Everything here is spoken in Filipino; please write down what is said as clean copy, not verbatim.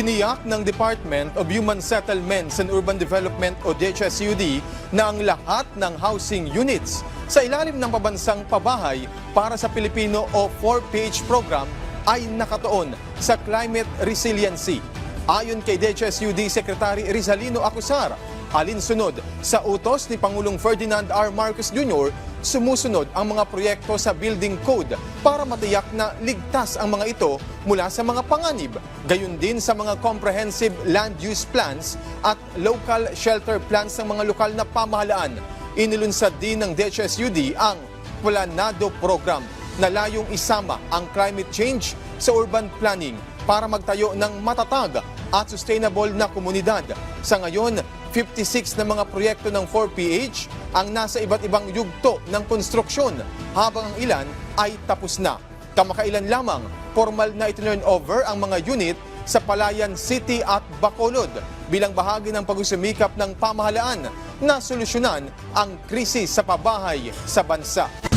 Tiniyak ng Department of Human Settlements and Urban Development o DHSUD na ang lahat ng housing units sa ilalim ng pabansang pabahay para sa Pilipino o 4PH program ay nakatuon sa climate resiliency. Ayon kay DHSUD Secretary Rizalino Acusar, alinsunod sa utos ni Pangulong Ferdinand R. Marcos Jr., sumusunod ang mga proyekto sa building code para matiyak na ligtas ang mga ito mula sa mga panganib, gayon din sa mga comprehensive land use plans at local shelter plans ng mga lokal na pamahalaan. Inilunsad din ng DHSUD ang Planado Program na layong isama ang climate change sa urban planning para magtayo ng matatag at sustainable na komunidad. Sa ngayon, 56 na mga proyekto ng 4PH ang nasa iba't ibang yugto ng konstruksyon, habang ang ilan ay tapos na. Kamakailan lamang, formal na itinurn over ang mga unit sa Palayan City at Bacolod bilang bahagi ng pagsusumikap ng pamahalaan na solusyonan ang krisis sa pabahay sa bansa.